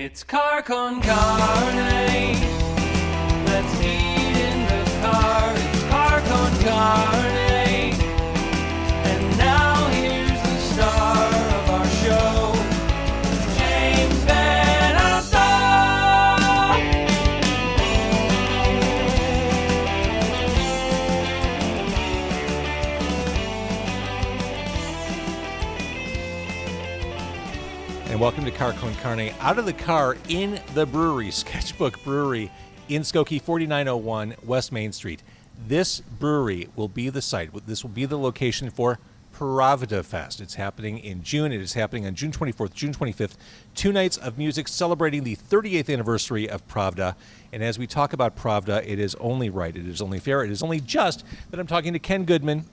It's car con carne. Let's eat in the car. It's car con carne. And now here's the star of our show, James Van Alstyne. And welcome to Car Con Carne, out of the car in the brewery, Sketchbook Brewery in Skokie, 4901 West Main Street. This brewery will be the site. This will be the location for PravdaFest. It's happening in June. It is happening on June 24th, June 25th. 2 nights of music celebrating the 38th anniversary of Pravda. And as we talk about Pravda, it is only right, it is only fair, it is only just that I'm talking to Kenn Goodman,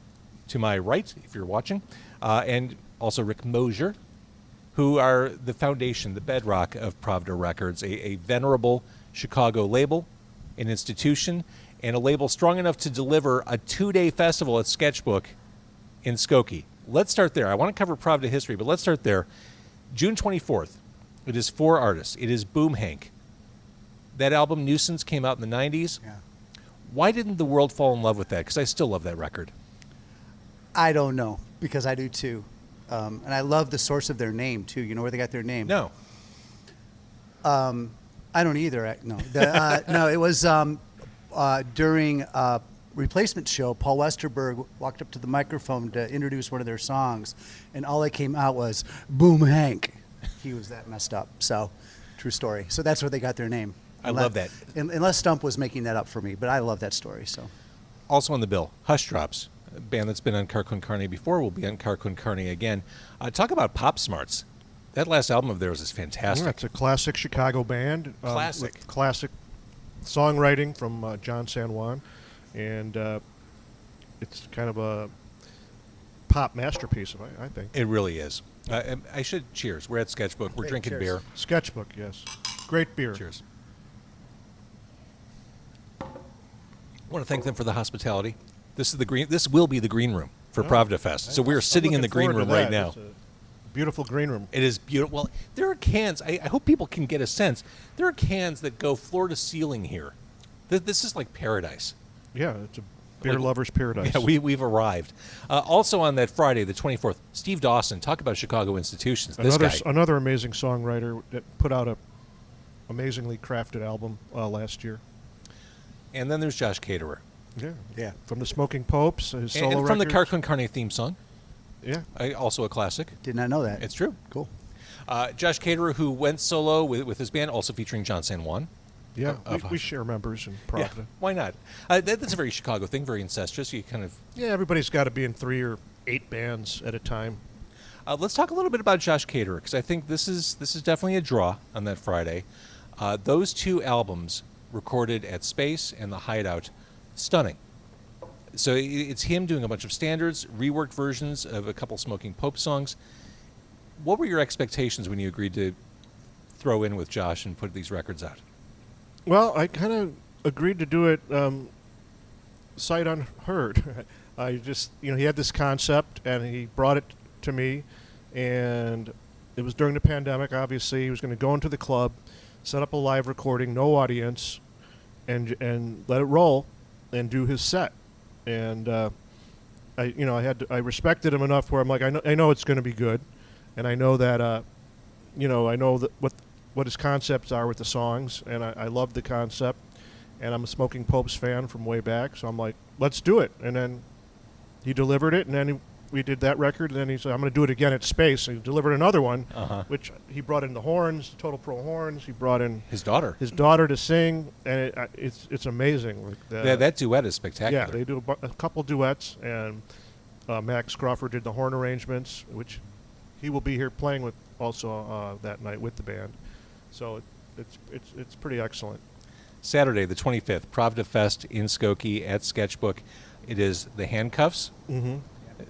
to my right, if you're watching, and also Rick Mosher, who are the foundation, the bedrock of Pravda Records, a venerable Chicago label, an institution, and a label strong enough to deliver a 2-day festival at Sketchbook in Skokie. Let's start there. I want to cover Pravda history, but let's start there. June 24th, it is 4 artists. It is Boom Hank. That album, Nuisance, came out in the 90s. Yeah. Why didn't the world fall in love with that? Because I still love that record. I don't know, because I do too. And I love the source of their name too. You know where they got their name? No. I don't either. No. No, it was during a replacement show. Paul Westerberg walked up to the microphone to introduce one of their songs, and all that came out was "Boom Hank." He was that messed up. So, true story. So that's where they got their name. I love that. Unless Stump was making that up for me, but I love that story. So, Also on the bill, Hushdrops, a band that's been on Car Con Carne before, will be on Car Con Carne again. Talk about pop smarts. That last album of theirs is fantastic. Yeah, it's a classic Chicago band. Classic. With classic songwriting from John San Juan. And it's kind of a pop masterpiece, I think. It really is. I should cheers. We're at Sketchbook. We're drinking cheers. beer. Sketchbook, yes. Great beer. Cheers. I want to thank them for the hospitality. This will be the green room for PravdaFest. So we are sitting in the green room right now. It's a beautiful green room. It is beautiful. Well, there are cans. I hope people can get a sense. There are cans that go floor to ceiling here. This is like paradise. Yeah, it's a beer lover's paradise. Yeah, we've arrived. Also on that Friday, the 24th, Steve Dawson. Talk about Chicago institutions. This guy. Another amazing songwriter that put out a amazingly crafted album last year. And then there's Josh Caterer. yeah. From the Smoking Popes, his solo And from the records. Car Con Carne theme song. Yeah. Also a classic. Did not know that. It's true. Cool. Josh Caterer, who went solo with his band, also featuring John San Juan. Yeah, we share members in Pravda. Yeah, why not? That's a very Chicago thing, very incestuous. You kind of. Yeah, everybody's got to be in 3 or 8 bands at a time. Let's talk a little bit about Josh Caterer, because I think this is definitely a draw on that Friday. Those 2 albums recorded at Space and the Hideout, stunning. So it's him doing a bunch of standards, reworked versions of a couple Smoking Pope songs. What were your expectations when you agreed to throw in with Josh and put these records out? Well, I kind of agreed to do it sight unheard. I just, he had this concept, and he brought it to me, and it was during the pandemic, obviously. He was going to go into the club, set up a live recording, no audience, and let it roll and do his set. And I respected him enough where I'm like, I know it's going to be good, and I know that I know that what his concepts are with the songs, and I love the concept, and I'm a Smoking Popes fan from way back, so I'm like, let's do it. And then he delivered it, and then we did that record, and then he said, I'm going to do it again at Space. And he delivered another one, which he brought in the horns, Total Pro horns. He brought in his daughter to sing, and it's amazing. Like that duet is spectacular. Yeah, they do a couple duets, and Max Crawford did the horn arrangements, which he will be here playing with also that night with the band. So it's pretty excellent. Saturday, the 25th, PravdaFest in Skokie at Sketchbook. It is the Handcuffs. Mm-hmm.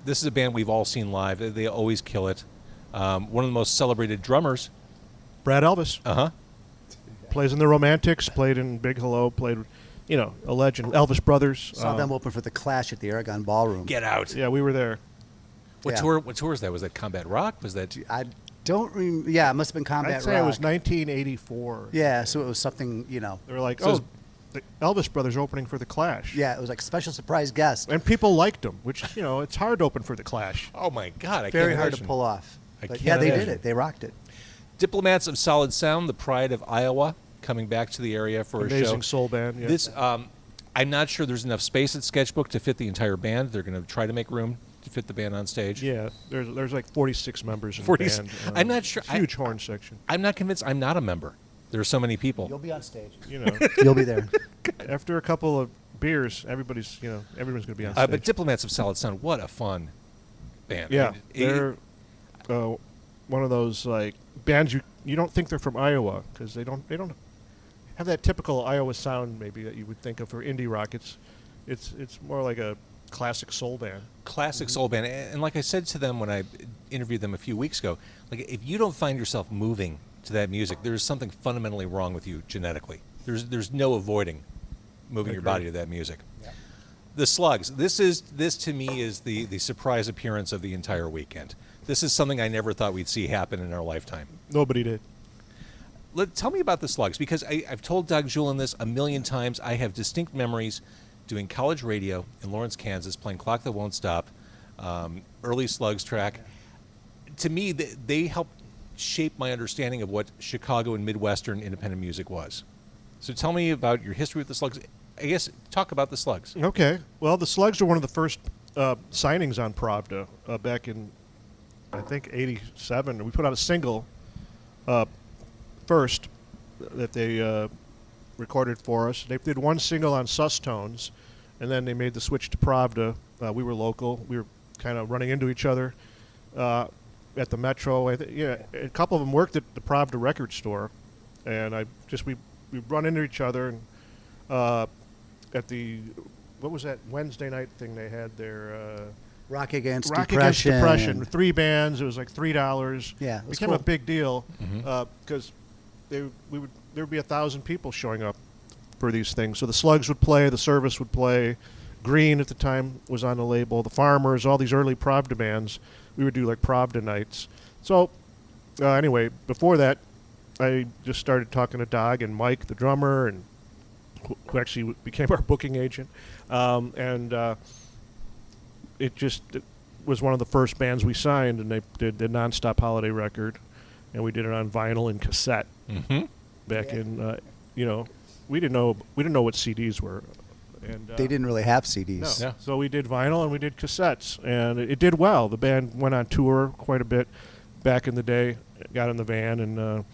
This is a band we've all seen live. They always kill it. One of the most celebrated drummers. Brad Elvis. Uh-huh. Plays in the Romantics, played in Big Hello, played, a legend. Elvis Brothers. Saw them open for the Clash at the Aragon Ballroom. Get out. Yeah, we were there. What tour is that? Was that Combat Rock? Was that... Yeah, it must have been Combat I'd say Rock. it was 1984. Yeah, so it was something, you know. They were like, So oh, the Elvis Brothers opening for the Clash. Yeah, it was like a special surprise guest. And people liked them, which, you know, it's hard to open for the Clash. Oh my God! I Very can't hard imagine. to pull off. I But can't yeah, they did imagine. it. They rocked it. Diplomats of Solid Sound, the pride of Iowa, coming back to the area for a show. Amazing soul band. Yeah. This, I'm not sure there's enough space at Sketchbook to fit the entire band. They're going to try to make room to fit the band on stage. Yeah, there's like 46 members in 40 the band. I'm not sure. Huge horn section. I'm not convinced. I'm not a member. There are so many people. You'll be on stage. You know, You'll be there. after a couple of beers, everyone's going to be on stage. But Diplomats of Solid Sound, what a fun band. Yeah, I mean, it- they're one of those like bands you don't think they're from Iowa because they don't have that typical Iowa sound maybe that you would think of for indie rock. It's more like a classic soul band. classic soul band. And like I said to them when I interviewed them a few weeks ago, like if you don't find yourself moving to that music, there's something fundamentally wrong with you genetically. There's no avoiding moving your body to that music. The Slugs. This to me is the surprise appearance of the entire weekend. This is something I never thought we'd see happen in our lifetime. Nobody did. Tell me about the Slugs, because I've told Doug Julin this a million times. I have distinct memories doing college radio in Lawrence, Kansas, playing Clock That Won't Stop, early Slugs track. To me, they helped shape my understanding of what Chicago and Midwestern independent music was. So tell me about your history with the Slugs. I guess talk about the Slugs. Okay. Well, the Slugs were one of the first signings on Pravda back in, I think, '87. We put out a single first that they recorded for us. They did one single on Sus Tones, and then they made the switch to Pravda. We were local. We were kind of running into each other at the Metro. A couple of them worked at the Pravda Records store, and we run into each other and at the what was that Wednesday night thing they had there? Rock Against Rock Depression. Against Depression. 3 bands. It was like $3. Yeah, it was became cool. a big deal because there would be 1,000 people showing up for these things. So the Slugs would play, the Service would play, Green at the time was on the label, the Farmers, all these early Pravda bands. We would do like Pravda nights. So anyway, before that, I just started talking to Doug and Mike, the drummer, and who actually became our booking agent, it was one of the first bands we signed, and they did the Nonstop Holiday record, and we did it on vinyl and cassette back in, we didn't know what CDs were, and They didn't really have CDs. no. Yeah. So we did vinyl and we did cassettes, and it did well. The band went on tour quite a bit back in the day. Got in the van and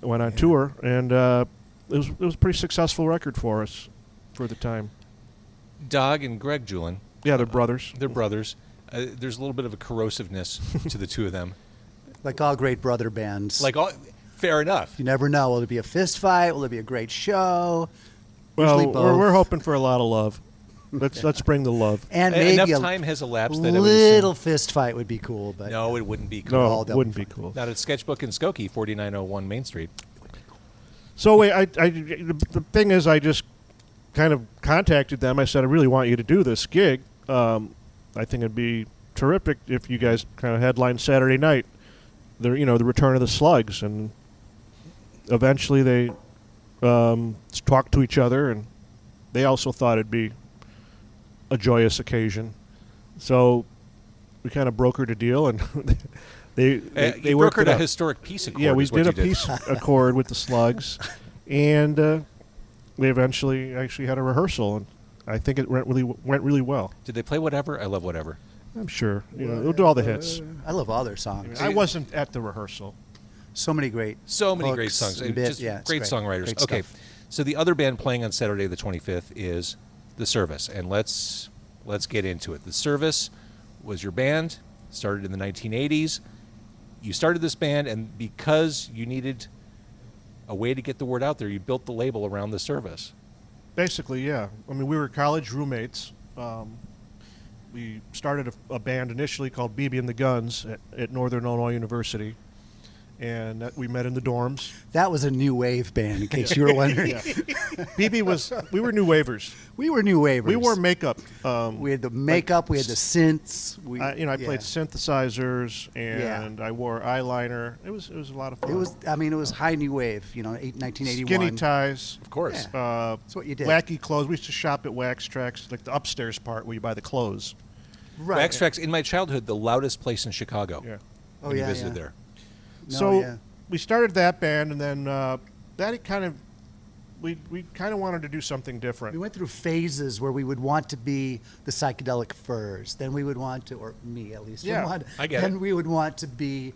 went on tour, and it was a pretty successful record for us for the time. Doug and Greg Julin, Yeah, they're brothers. they're brothers. There's a little bit of a corrosiveness to the two of them. Like all great brother bands. Fair enough. You never know. Will it be a fist fight? Will it be a great show? Well, Usually both. we're hoping for a lot of love. Let's bring the love. And maybe Enough a time has elapsed that it would little fist fight would be cool. But No, it wouldn't be cool. No, all it double wouldn't be fun. cool. Not at Sketchbook in Skokie, 4901 Main Street. So wait, the thing is, I just kind of contacted them. I said, I really want you to do this gig. I think it'd be terrific if you guys kind of headline Saturday night. The return of the Slugs, and eventually they talked to each other, and they also thought it'd be a joyous occasion. So we kind of brokered a deal, and they You worked brokered it a out. historic peace accord. Yeah, we is what did a you peace accord with the Slugs, and they eventually actually had a rehearsal, and I think it went really well. Did they play Whatever? I love Whatever. I'm sure they'll do all the hits. I love all their songs. I wasn't at the rehearsal. So many great. So many hooks great songs. and Just yeah, it's great songwriters. Great Okay, stuff. so the other band playing on Saturday the 25th is The Service, and let's get into it. The Service was your band, started in the 1980s. You started this band, and because you needed a way to get the word out there, you built the label around The Service. Basically, yeah. I mean, we were college roommates. We started a band initially called BB and the Guns at Northern Illinois University, and we met in the dorms. That was a new wave band, in case you were wondering. We were new wavers. We were new wavers. We wore makeup. We had the makeup. We had the synths. I played synthesizers, and I wore eyeliner. It was a lot of fun. It was high new wave. 1981. Skinny ties. Of course. Yeah. That's what you did. Wacky clothes. We used to shop at Wax Tracks, like the upstairs part where you buy the clothes. Right. Wax Tracks, in my childhood, the loudest place in Chicago. Yeah. When you visited there. We started that band, and then that kind of we kind of wanted to do something different. We went through phases where we would want to be the Psychedelic Furs. Then we would want to, or me at least. I get then it. we would want to be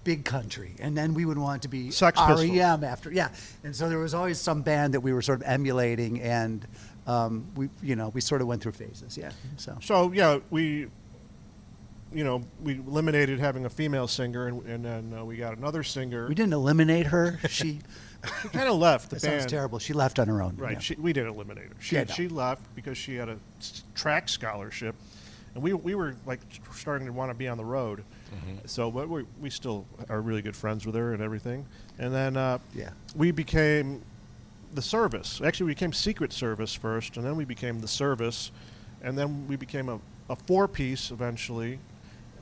big country, and then we would want to be Sex Pistols. REM after. Yeah, and so there was always some band that we were sort of emulating, and we sort of went through phases. Yeah. So yeah, we eliminated having a female singer, and then we got another singer. We didn't eliminate her. She kind of left the that band. sounds terrible. She left on her own. Right. Yeah. We didn't eliminate her. She left because she had a track scholarship, and we were like starting to want to be on the road. Mm-hmm. So, but we still are really good friends with her and everything. And then we became the Service. Actually, we became Secret Service first, and then we became the Service, and then we became a four-piece eventually.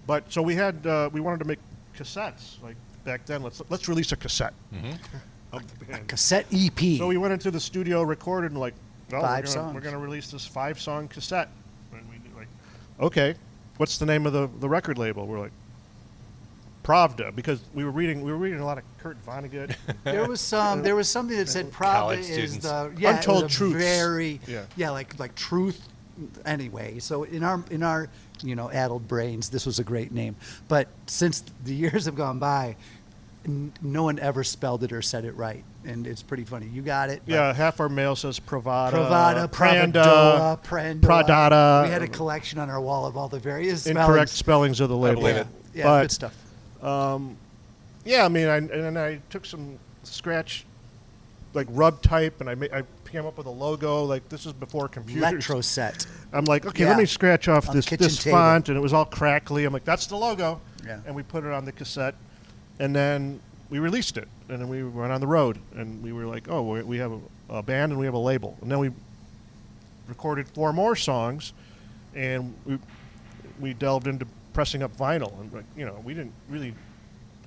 But so we wanted to make cassettes like back then. Let's release a cassette. Mm-hmm. Of the band. A cassette EP. So we went into the studio, recorded, and Five songs. We're going to release this 5-song cassette. And we okay, what's the name of the record label? We're like, Pravda, because we were reading a lot of Kurt Vonnegut. There was something that said Pravda College is students. the Untold it was a truths. very Yeah. like truth. Anyway, so in our addled brains, this was a great name. But since the years have gone by, no one ever spelled it or said it right, and it's pretty funny. You got it. Yeah, half our mail says Pravda, Pravda, Pradada. We had a collection on our wall of all the various incorrect spellings of the label. believe it. Yeah, But, good stuff. Yeah, I mean, I took some scratch, like rub type, and I came up with a logo. Like this is before computers. Electro set. I'm like, okay, Yeah. let me scratch off On the this kitchen table. font, and it was all crackly. I'm like, that's the logo. Yeah. And we put it on the cassette, and then we released it, and then we went on the road, and we were like, oh, we have a band and we have a label, and then we recorded 4 more songs, and we delved into pressing up vinyl, and we didn't really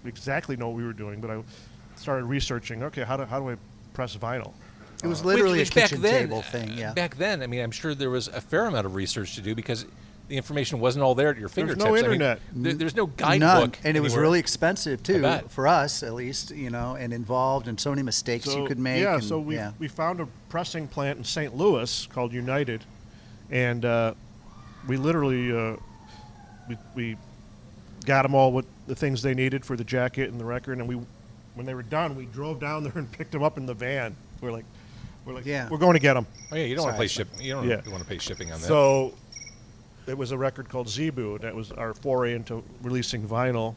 exactly know what we were doing, but I started researching. Okay, how do I press vinyl? It was literally Which a kitchen table thing. Yeah. Back then, I mean, I'm sure there was a fair amount of research to do because the information wasn't all there at your fingertips. no I mean, internet. there's no guidebook. None. And it was anywhere. really expensive too, bet. for us at least, and involved, and so many mistakes you could make. Yeah, and, so we found a pressing plant in St. Louis called United, and we literally we got them all with the things they needed for the jacket and the record, and when they were done, we drove down there and picked them up in the van. We're like, Yeah. we're going to get them. Oh yeah, you don't want to pay Sorry. shipping. You don't want to pay shipping on that. So it was a record called Zebu, and that was our foray into releasing vinyl.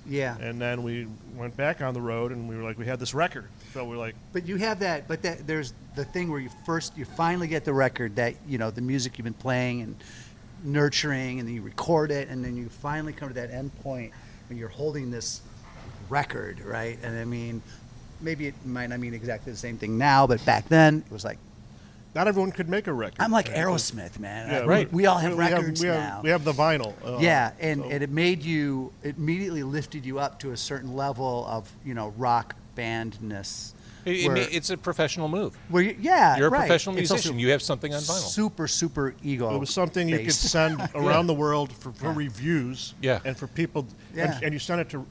Yeah. And then we went back on the road, and we were like, we had this record. So we're like, But you have that. But there's the thing where you finally get the record that the music you've been playing and nurturing, and then you record it, and then you finally come to that end point when you're holding this record, right? And I mean, maybe it might not mean exactly the same thing now, but back then it was like, not everyone could make a record. I'm like Aerosmith, man. Yeah, right. We all have records now. We have the vinyl. Yeah, and so- it immediately lifted you up to a certain level of rock bandness. It's a professional move. Where You're a right. professional It's musician. also You have something on vinyl. super ego. It was something you could based. send around the world for reviews. Yeah. And for people. Yeah. And you sent it to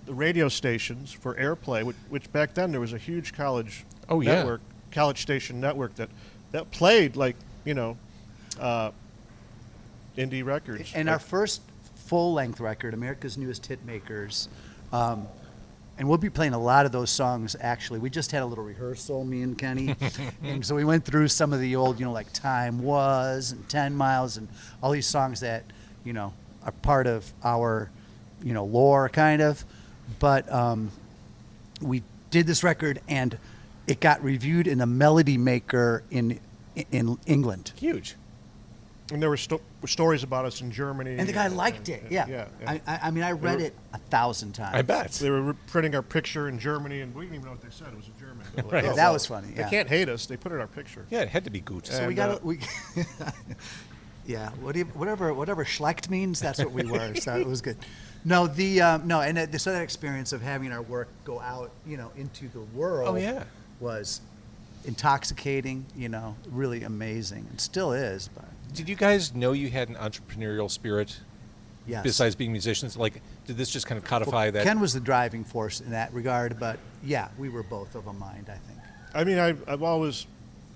the radio stations for airplay, which back then there was a huge college college station network that played indie records. And our first full-length record, America's Newest Hitmakers, and we'll be playing a lot of those songs, actually. We just had a little rehearsal, me and Kenny, and so we went through some of the old, like Time Was and 10 Miles and all these songs that, are part of our, lore, kind of. But we did this record, and it got reviewed in the Melody Maker in England. Huge. And there were stories about us in Germany. And the guy liked it. Yeah. Yeah. I mean, I read it 1,000 times. I bet. They were printing our picture in Germany, and we didn't even know what they said. It was in German. They were like, Right. Yeah, "Oh, that well, was funny. They Yeah. can't hate us. They put in our picture. Yeah, it had to be good. So we And, got we. Yeah. Whatever Schlecht means, that's what we were. So it was good. No, so that experience of having our work go out, into the world. Oh, yeah. Was intoxicating. Really amazing, and still is. But Did you guys know you had an entrepreneurial spirit yes. besides being musicians? Like, did this just kind of codify that? Kenn was the driving force in that regard, but yeah, we were both of a mind, I think. I mean, I've always,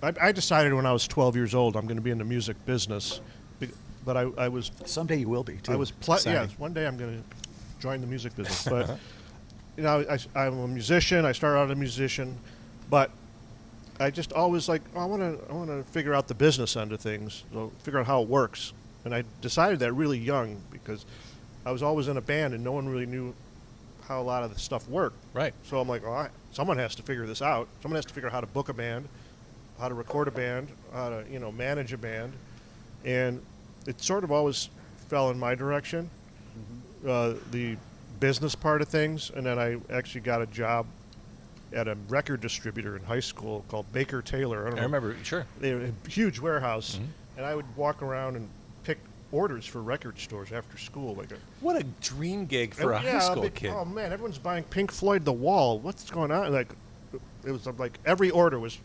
I decided when I was 12 years old I'm going to be in the music business, but I was, Someday you will be too. yeah, one day I'm going to join the music business. But I'm a musician. I started out as a musician, but I just always I want to figure out the business end of things, so figure out how it works. And I decided that really young because I was always in a band and no one really knew how a lot of the stuff worked. Right. So I'm like, someone has to figure this out. Someone has to figure out how to book a band, how to record a band, how to manage a band, and it sort of always fell in my direction, the business part of things. And then I actually got a job at a record distributor in high school called Baker Taylor. I remember, sure. They had a huge warehouse, and I would walk around and pick orders for record stores after school. What a dream gig for a high school kid. Oh man, everyone's buying Pink Floyd The Wall. What's going on? It was like every order was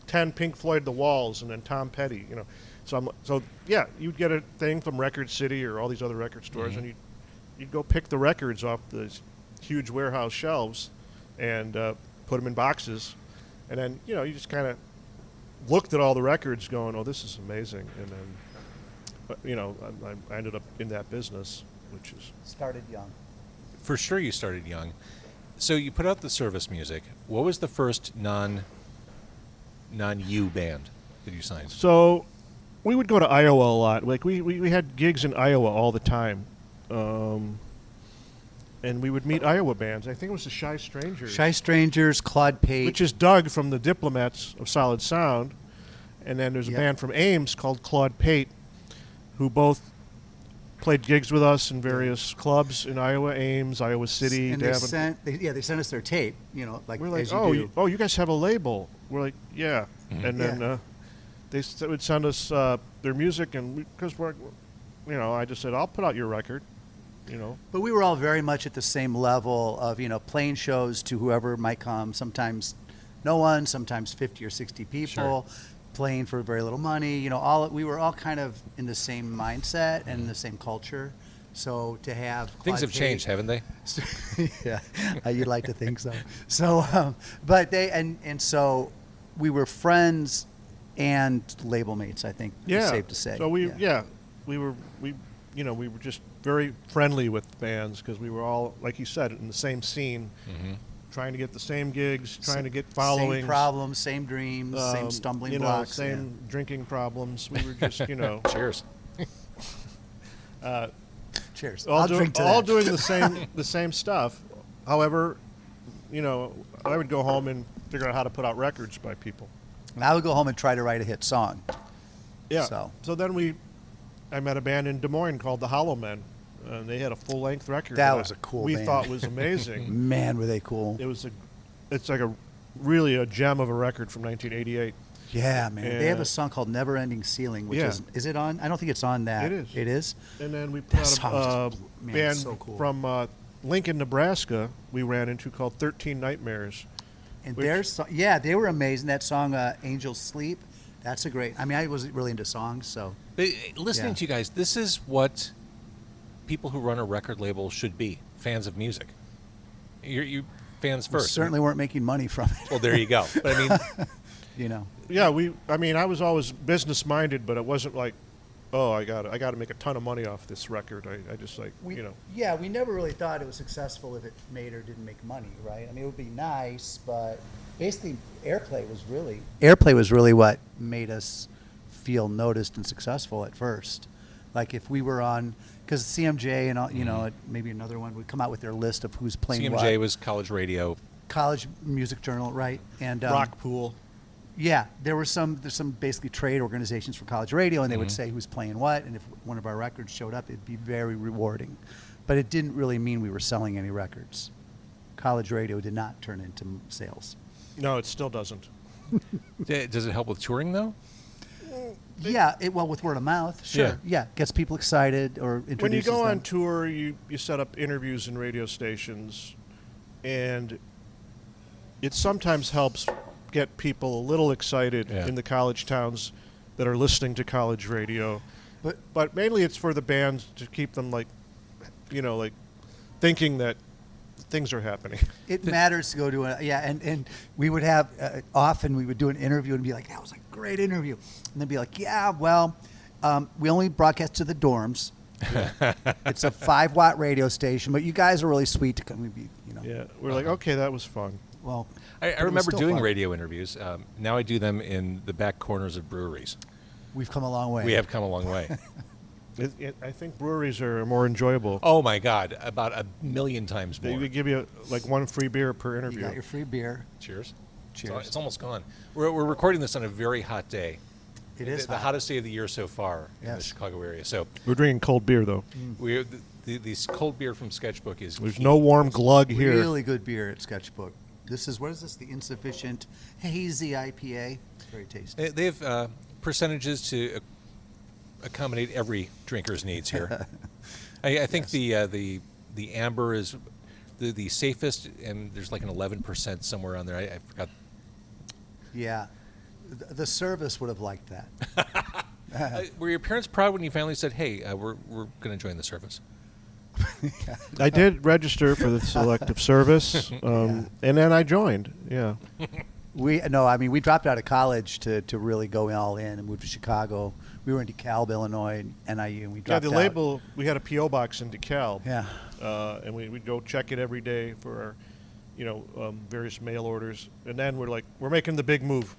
10 Pink Floyd The Walls and then Tom Petty. So yeah, you'd get a thing from Record City or all these other record stores, and you'd go pick the records off the huge warehouse shelves and put them in boxes, and then you just kind of looked at all the records going, oh, this is amazing. And then I ended up in that business, which is Started young. For sure you started young. So you put out the service music. What was the first non-you band that you signed? so we would go to Iowa a lot. We had gigs in Iowa all the time, and we would meet Iowa bands. I think it was the Shy Strangers. Shy Strangers, Claude Pate. Which is Doug from the Diplomats of Solid Sound. And then there's a Yep. band from Ames called Claude Pate, who both played gigs with us in various clubs in Iowa, Ames, Iowa City, and Davenport. they sent us their tape, We're like, as you do. you guys have a label. We're like, yeah. And then Yeah. they would send us their music, and because we're, I just said, I'll put out your record, But we were all very much at the same level of, playing shows to whoever might come, sometimes no one, sometimes 50 or 60 people, playing for very little money. We were all kind of in the same mindset and in the same culture. So to have Things Claude have changed, Pate- haven't they? yeah, you'd like to think so. So, but so we were friends and label mates. I think it's safe to say. So we were just very friendly with bands because we were all, like you said, in the same scene, trying to get the same gigs, trying to get followings. Same problems, same dreams, same stumbling blocks. Same drinking problems. We were just, Cheers. Cheers. all, I'll do- drink to all that. doing the same stuff. However, I would go home and figure out how to put out records by people. And I would go home and try to write a hit song. Yeah. So Then I met a band in Des Moines called the Hollow Men, and they had a full-length record. That was a cool We band. thought was amazing. man, were they cool. It's like really a gem of a record from 1988. Yeah, man. They have Yeah. a song called Never Ending Ceiling, which Yeah. is it on? I don't think it's on that. It is. It is? And then we put That out song a just blew- man, band it's so cool. from Lincoln, Nebraska we ran into called 13 Nightmares. And Which- their song, they were amazing. That song, Angels Sleep, that's a great, I was really into songs, so. But, listening Yeah. to you guys, this is what people who run a record label should be, fans of music. You fans We first. certainly weren't making money from it. Well, there you go. But I mean, Yeah, I was always business minded, but it wasn't like, oh, I got to make a ton of money off this record. I just Yeah, we never really thought it was successful if it made or didn't make money, right? I mean, it would be nice, but basically, airplay was really what made us feel noticed and successful at first. Like if we were on, because CMJ and all, maybe another one would come out with their list of who's playing CMJ what. was college radio. College Music Journal, right? And Rock Pool. Yeah, there's some basically trade organizations for college radio, and they would say who's playing what, and if one of our records showed up, it'd be very rewarding. But it didn't really mean we were selling any records. College radio did not turn into sales. No, it still doesn't. Does it help with touring though? Yeah, well, with word of mouth, sure. Yeah, gets people excited or introduces When you go them. on tour, you set up interviews in radio stations, and it sometimes helps get people a little excited in the college towns that are listening to college radio. But mainly it's for the bands to keep them like thinking that things are happening. It matters to go to and we would have often we would do an interview and be like, that was a great interview, and they'd be like, yeah, well, we only broadcast to the dorms. It's a 5-watt radio station, but you guys are really sweet to come and be, Yeah, we're like, okay, that was fun. Well, I remember doing radio interviews. Now I do them in the back corners of breweries. We've come a long way. We have come a long way. I think breweries are more enjoyable. Oh my God, about 1,000,000 times more. They give you like one free beer per interview. You got your free beer. Cheers. Cheers. It's almost gone. We're recording this on a very hot day. It is the hot. hottest day of the year so far in the Yes. Chicago area. So We're drinking cold beer though. this cold beer from Sketchbook is There's no warm glug here. Really good beer at Sketchbook. What is this? The Insufficient Hazy IPA. Very tasty. They have percentages to accommodate every drinker's needs here. I think the amber is the safest, and there's like an 11% somewhere on there. I forgot. Yeah. The service would have liked that. Were your parents proud when you finally said, "Hey, we're going to join the service"? I did register for the selective service, and then I joined. Yeah. We dropped out of college to really go all in and moved to Chicago. We were in DeKalb, Illinois, and NIU, and we dropped the out. label, we had a P.O. box in DeKalb. Yeah. And we'd go check it every day for our, various mail orders. And then we're making the big move.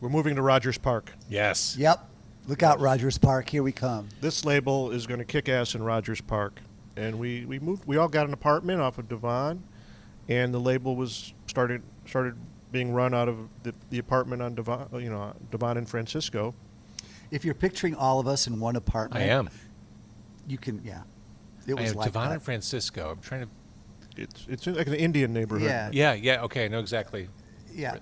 We're moving to Rogers Park. Yes. Yep. Look out, Rogers Park. Here we come. This label is going to kick ass in Rogers Park. And we moved. We all got an apartment off of Devon, and the label was started being run out of the apartment on Devon, Devon and Francisco. If you're picturing all of us in one apartment, I am. You can, yeah. It I was am like Devon that. and Francisco. I'm trying to. It's like an Indian neighborhood. Yeah. Yeah. Okay. I know exactly. Yeah,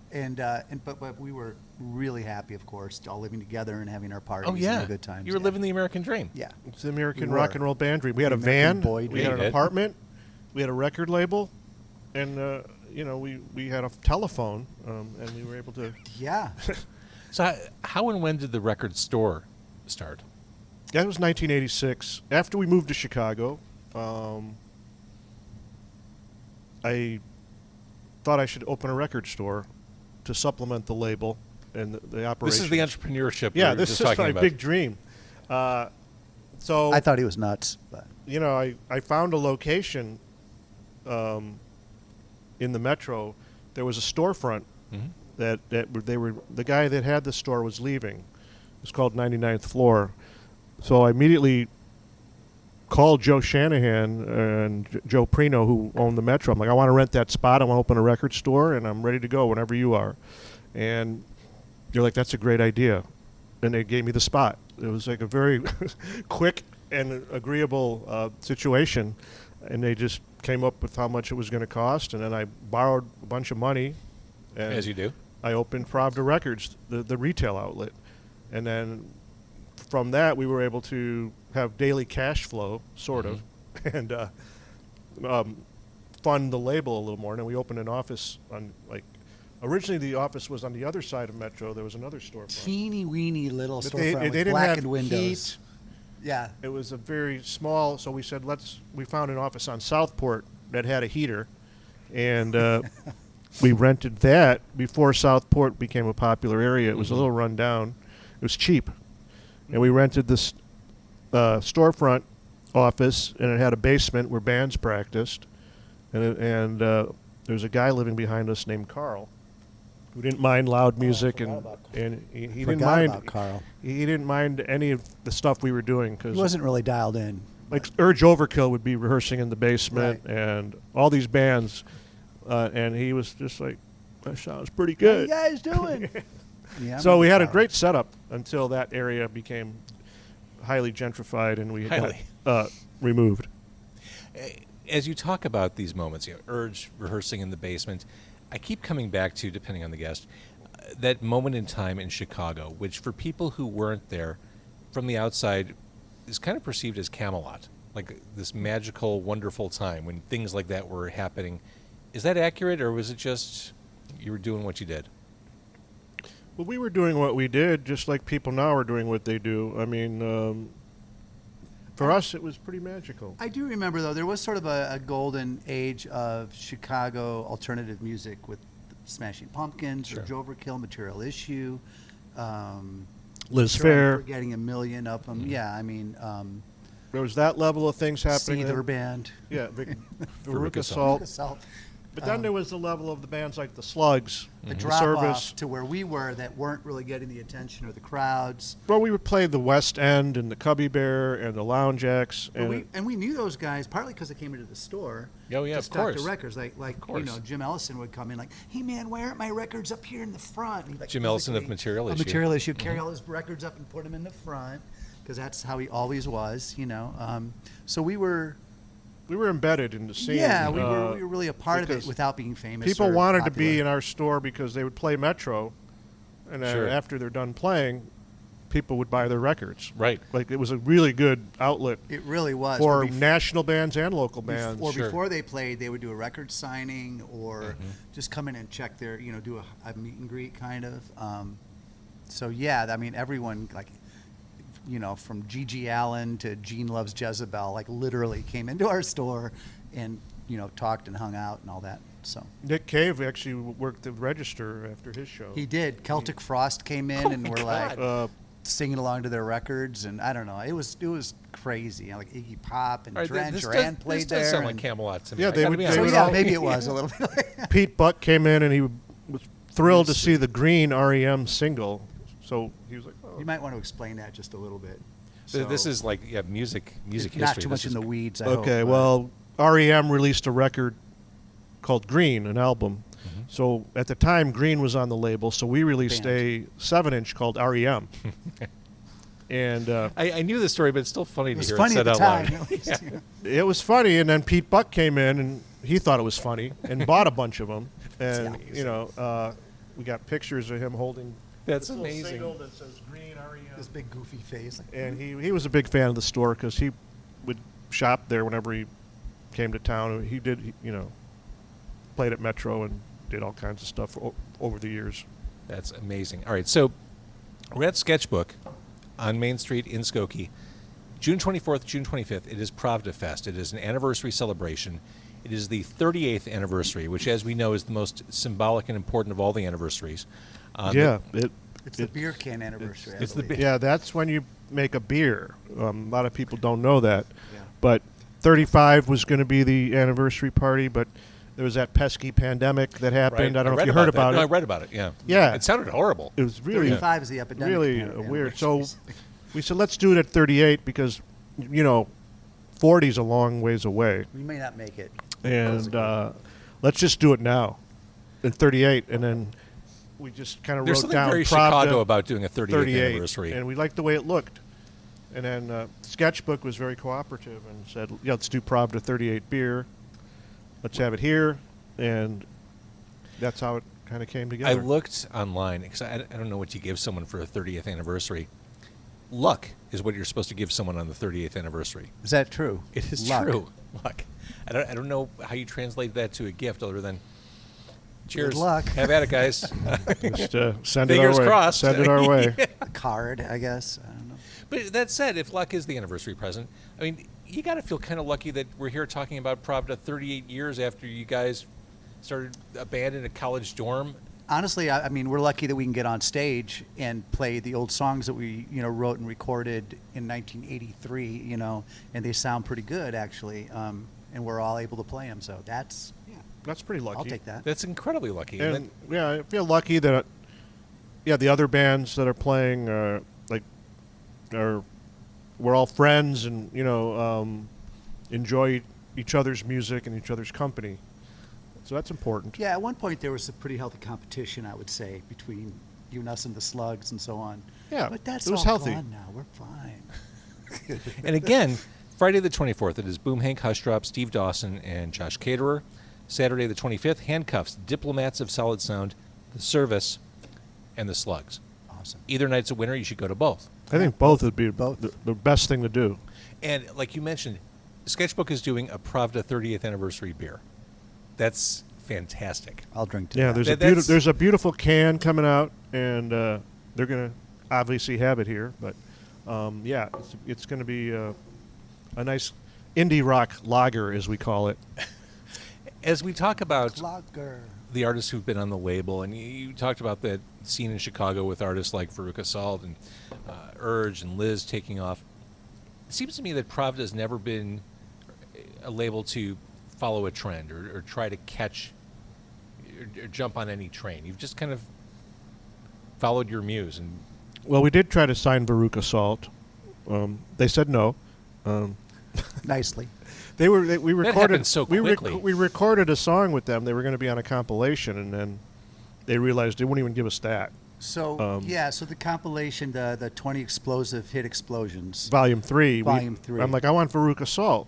but we were really happy, of course, all living together and having our parties Oh yeah. and our good times. You were yeah. living the American dream. Yeah. It's the American We rock were. and roll band dream. We had a American van, boy we had dream. an apartment, we had a record label, and we had a telephone, and we were able to. Yeah. So how and when did the record store start? That was 1986. After we moved to Chicago, I thought I should open a record store to supplement the label and the operation. This is the entrepreneurship. Yeah, we were this just is talking my about. big dream. So I thought he was nuts, but I found a location in the metro. There was a storefront that the guy that had the store was leaving. It's called 99th Floor. So I immediately called Joe Shanahan and Joe Prino, who owned the metro. I'm like, I want to rent that spot. I want to open a record store, and I'm ready to go whenever you are. And they're like, that's a great idea. And they gave me the spot. It was like a very quick and agreeable situation. And they just came up with how much it was going to cost. And then I borrowed a bunch of money. And As you do. I opened Pravda Records, the retail outlet. And then from that, we were able to have daily cash flow, sort of, and fund the label a little more. And then we opened an office on, originally the office was on the other side of Metro. There was another storefront. teeny weeny little But storefront they with didn't blackened have windows. heat. Yeah. It was a very small, so we said, we found an office on Southport that had a heater, and we rented that before Southport became a popular area. It was a little run down. It was cheap. And we rented this storefront office, and it had a basement where bands practiced. And there was a guy living behind us named Carl, who didn't mind loud music, and he didn't mind. About Carl. He didn't mind any of the stuff we were doing, because He wasn't really dialed in. like Urge Overkill would be rehearsing in the basement, and all these bands, and he was just like, that sounds pretty What are you good. guys doing? Yeah, So we had a wow. great setup until that area became highly gentrified and we Highly. got removed. As you talk about these moments, Urge rehearsing in the basement, I keep coming back to, depending on the guest, that moment in time in Chicago, which for people who weren't there from the outside is kind of perceived as Camelot, like this magical, wonderful time when things like that were happening. Is that accurate, or was it just you were doing what you did? Well, we were doing what we did, just like people now are doing what they do. I mean, for us, it was pretty magical. I do remember, though, there was sort of a golden age of Chicago alternative music with Smashing Pumpkins, Sure. Urge Overkill, Material Issue. Liz Sure, I'm Fair. forgetting a million of them. Yeah, I mean, There was that level of things happening. Seether Band. Yeah, Veruca Veruca Salt. Salt. But then there was the level of the bands like the Slugs, A the drop Service. off to where we were that weren't really getting the attention or the crowds. Well, we would play the West End and the Cubby Bear and the Lounge Acts. But we knew those guys partly because they came into the store. Oh, yeah, to of stock course. the records. Like you course. know, Jim Ellison would come in like, "Hey man, why aren't my records up here in the front?" And he'd, like, Jim Ellison of physically- Material of Issue. Material Issue, carry all his records up and put them in the front because that's how he always was. You know, so we were. we were embedded in the scene. Yeah, we were really a part of it because without being famous. People or wanted to popular. be in our store because they would play Metro, and then Sure. after they're done playing, people would buy their records. Right. Like it was a really good outlet It really was. for Bef- national bands and local bands. Or Sure. before they played, they would do a record signing or Mm-hmm. just come in and check their, do a meet and greet kind of. So yeah, I mean, everyone from Gigi Allen to Gene Loves Jezebel, like literally came into our store and, talked and hung out and all that. So Nick Cave actually worked the register after his show. he did. Celtic Frost came in and were like Uh, singing along to their records, and I don't know, it was crazy. Like Iggy Pop and All right, Duran this Duran does, played this there. does sound like and- Camelot to me. Yeah, I they gotta would- be they honest So with would you. yeah, all- maybe it was a little bit. Pete Buck came in and he was thrilled to see the Green REM single. So he was like, oh. You might want to explain that just a little bit. This So- is like music history. not too much This in is- the weeds. I Okay, hope, but- well, REM released a record called Green, an album. Mm-hmm. So at the time, Green was on the label, so we released a 7-inch called REM. And I knew the story, but it's still funny it to was hear funny it at said the out time. loud. At least, it was funny, and then Pete Buck came in, and he thought it was funny, and bought a bunch of them. And, we got pictures of him holding That's this little amazing. single that says Green REM. This big goofy face. And he was a big fan of the store because he would shop there whenever he came to town. He did, played at Metro and did all kinds of stuff over the years. That's amazing. All right, so we're at Sketchbook on Main Street in Skokie. June 24th, June 25th, it is PravdaFest. It is an anniversary celebration. It is the 38th anniversary, which, as we know, is the most symbolic and important of all the anniversaries. It's the beer can anniversary. I it's the believe. Yeah, that's when you make a beer. A lot of people don't know that. Yeah. But 35 was going to be the anniversary party, but there was that pesky pandemic that happened. Right? I don't know read if you heard that. about No, I it. read about it, yeah. Yeah. It sounded horrible. It was really 35 is the epidemic. really anniversary. weird. So we said, let's do it at 38 because, 40 is a long ways away. we may not make it. And let's just do it now at 38. And then we just kind of There's wrote something down very Pravda Chicago about doing a 38th 38, anniversary. and we liked the way it looked. And then Sketchbook was very cooperative and said, yeah, let's do Pravda 38 beer. Let's have it here. And that's how it kind of came I together. looked online because I don't know what you give someone for a 30th anniversary. Luck is what you're supposed to give someone on the 30th anniversary. Is that true? It is Luck. true. Luck. I don't know how you translate that to a gift other than cheers. luck. Have at it, guys. Just send it Fingers our way. crossed. Send it our way. A card, I guess. I don't know. But that said, if luck is the anniversary present, I mean, you got to feel kind of lucky that we're here talking about Pravda 38 years after you guys started a band in a college dorm. Honestly, I mean, we're lucky that we can get on stage and play the old songs that we, wrote and recorded in 1983, and they sound pretty good, actually. And we're all able to play them. So that's That's pretty lucky. I'll take that. That's incredibly lucky. And yeah, I feel lucky that the other bands that are playing we're all friends and enjoy each other's music and each other's company. So that's important. Yeah, at one point there was a pretty healthy competition, I would say, between even us and the Slugs and so on. Yeah, But that's it was all healthy. gone now. We're fine. And again, Friday the 24th, it is Boom Hank, Hushdrops, Steve Dawson, and Josh Caterer. Saturday the 25th, Handcuffs, Diplomats of Solid Sound, The Service, and the Slugs. Awesome. Either night's a winner. You should go to both. I think both would be Both. the best thing to do. And like you mentioned, Sketchbook is doing a Pravda 30th anniversary beer. That's fantastic. I'll drink to Yeah, that. there's a beautiful can coming out, and they're going to obviously have it here. But yeah, it's going to be a nice indie rock lager, as we call it. As we talk about Lager. the artists who've been on the label, and you talked about that scene in Chicago with artists like Veruca Salt and Urge and Liz taking off. It seems to me that Pravda has never been a label to follow a trend or try to catch or jump on any train. You've just kind of followed your muse. And Well, we did try to sign Veruca Salt. They said no. Nicely. We recorded happened so quickly. We recorded a song with them. They were going to be on a compilation, and then they realized they wouldn't even give us that. So so the compilation, the 20 explosive hit explosions. Volume 3. Volume 3. I'm like, I want Veruca Salt,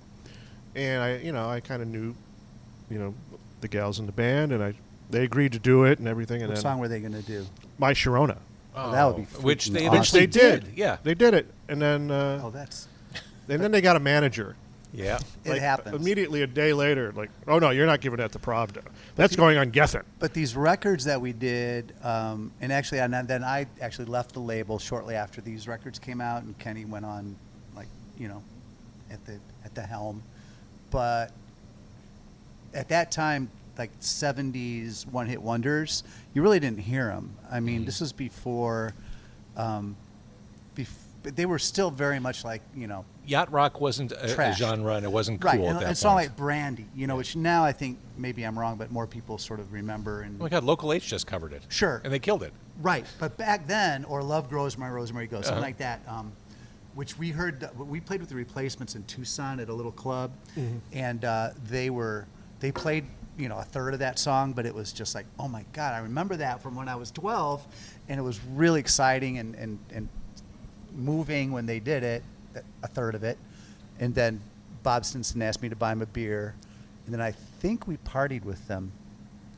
and I kind of knew, the gals in the band, and they agreed to do it and everything. And What then song were they going to do? My Sharona, that would be which they freaking which eventually they did. Yeah. They did it, and then Oh, that's and then they got a manager. Yeah. it happens. Immediately a day later, like, oh no, you're not giving that to Pravda. That's going on Gethin. But these records that we did, and actually, then I actually left the label shortly after these records came out, and Kenny went on, at the helm. But at that time, like 70s one-hit wonders, you really didn't hear them. I mean, this was before, but they were still very much like, Yacht rock wasn't a Trash. genre, and it wasn't cool right. at And that it's not point. like Brandy, which now I think maybe I'm wrong, but more people sort of remember. And Oh my God, Local H just covered it. Sure. And they killed it. Right, but back then, or Love Grows, My Rosemary Goes, something Uh-huh. like that, which we heard. We played with the Replacements in Tucson at a little club, and they played a third of that song, but it was just like, oh my God, I remember that from when I was 12, and it was really exciting and moving when they did it, a third of it, and then Bob Stinson asked me to buy him a beer, and then I think we partied with them.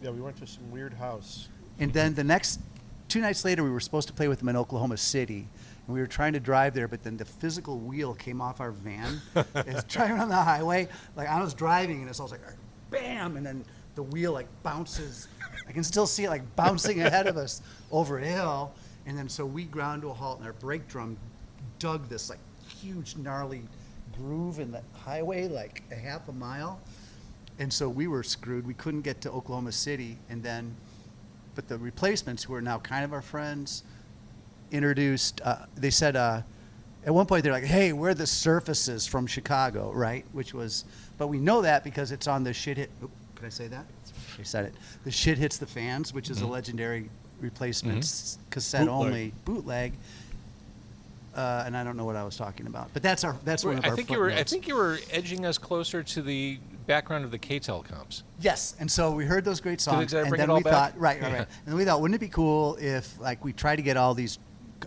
Yeah, we went to some weird house. And then the next 2 nights later, we were supposed to play with them in Oklahoma City. And we were trying to drive there, but then the physical wheel came off our van. It's driving on the highway. Like, I was driving, and it's all like, bam! And then the wheel, like, bounces. I can still see it, like, bouncing ahead of us over a hill. And then so we ground to a halt, and our brake drum dug this, like, huge, gnarly groove in the highway, like a half a mile. And so we were screwed. We couldn't get to Oklahoma City. And then, but the Replacements, who are now kind of our friends, introduced, they said, at one point they're like, hey, we're the Surfaces from Chicago, right? Which was, but we know that because it's on the Shit Hit, could I say that? I said it. The Shit Hits the Fans, which is a legendary Replacements cassette only bootleg. And I don't know what I was talking about, but that's one of our I think you were edging us closer to the background of the K-Tel comps. Yes, and so we heard those great songs, Did I and bring then it all we back? thought, right, Yeah. and then we thought, wouldn't it be cool if, like, we try to get all these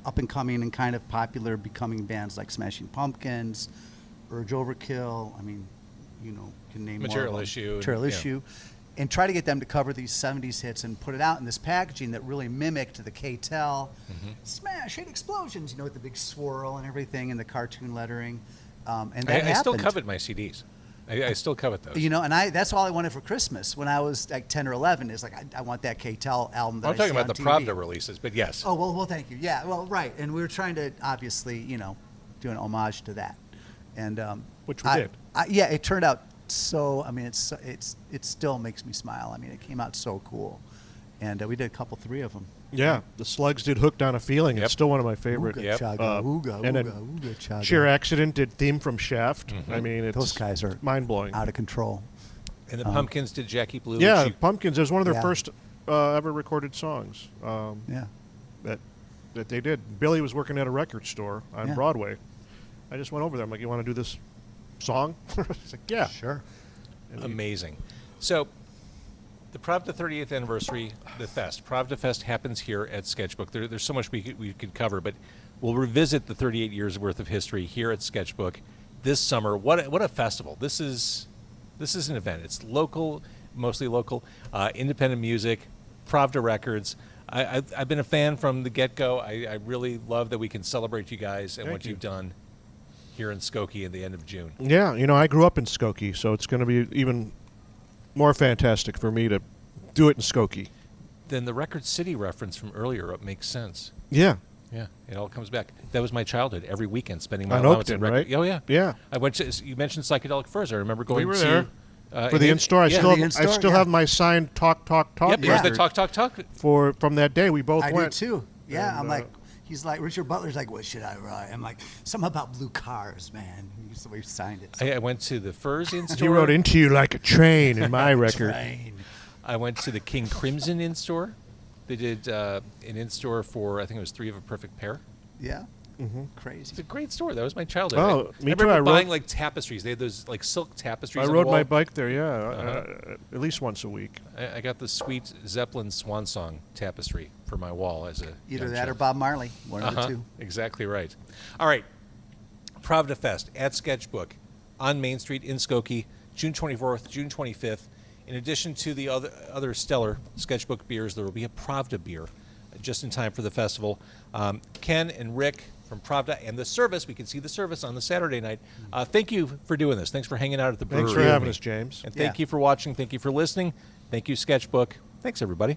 up and coming and kind of popular becoming bands like Smashing Pumpkins, Urge Overkill. I mean, can name Material more of them. Issue and- Material yeah. Issue, and try to get them to cover these '70s hits and put it out in this packaging that really mimicked the K-Tel smash hit explosions, with the big swirl and everything and the cartoon lettering. And that I still happened. covet my CDs. I still covet those. And that's all I wanted for Christmas when I was like 10 or 11 is like, I want that K-Tel album that I'm I talking see about the on TV. Pravda releases, but yes. Oh, well, thank you. Yeah, well, right. And we were trying to obviously, do an homage to that. And Which we did. Yeah, it turned out so, I mean, it still makes me smile. I mean, it came out so cool. And we did 3 of them. Yeah, the Slugs did "Hooked on a Feeling." Yep. It's still one of my favorite. Ooga Yep. chaga, ooga, and then ooga, ooga chaga. Sheer Accident did "Theme from Shaft." I mean, it's Those guys are mind blowing. out of control. And the Pumpkins did Jackie Blue. Yeah, which Pumpkins. It was one of their Yeah. first ever recorded songs Yeah. that they did. Billy was working at a record store on Yeah. Broadway. I just went over there. I'm like, "You want to do this song?" He's like, "Yeah." Sure. amazing. So The Pravda 38th anniversary, the fest. PravdaFest happens here at Sketchbook. There's so much we could cover, but we'll revisit the 38 years worth of history here at Sketchbook this summer. What a festival! This is an event. It's local, mostly local, independent music, Pravda Records. I've been a fan from the get-go. I really love that we can celebrate you guys and what you've done here in Skokie at the end of June. Yeah, I grew up in Skokie, so it's going to be even more fantastic for me to do it in Skokie. Then the Record City reference from earlier makes sense. Yeah. Yeah, it all comes back. That was my childhood. Every weekend, spending my On allowance Oakton, at Record. right? Oh yeah, Yeah. I went to. You mentioned Psychedelic Furs. I remember going We were to there. For and the it- in-store, I yeah. still, the have, I in-store, still yeah. have my signed Talk Yep, record here's the talk. from that day. We both I went. do too. Yeah, And, I'm like, he's like, Richard Butler's like, what should I write? I'm like, something about blue cars, man. He's the way he signed it. I went to the Furs in He store. wrote "Into You Like a Train" in my record. Train. I went to the King Crimson in store. They did an in store for I think it was 3 of a Perfect Pair. Yeah. Mm-hmm. Crazy. It's a great store. That was my childhood. Oh, I me too. remember I rode- buying like tapestries. They had those like silk tapestries. I on rode the my wall. bike there, yeah, Uh-huh. at least once a week. I got the sweet Zeppelin Swan Song tapestry for my wall as a Either young that or child. Bob Marley. One of the two. Exactly right. All right. PravdaFest at Sketchbook on Main Street in Skokie, June 24th, June 25th. In addition to the other stellar Sketchbook beers, there will be a Pravda beer just in time for the festival. Kenn and Rick from Pravda and the service, we can see the service on the Saturday night. Thank you for doing this. Thanks for hanging out at the brewery. Thanks for with having me. us, James. And thank Yeah. you for watching. Thank you for listening. Thank you, Sketchbook. Thanks, everybody.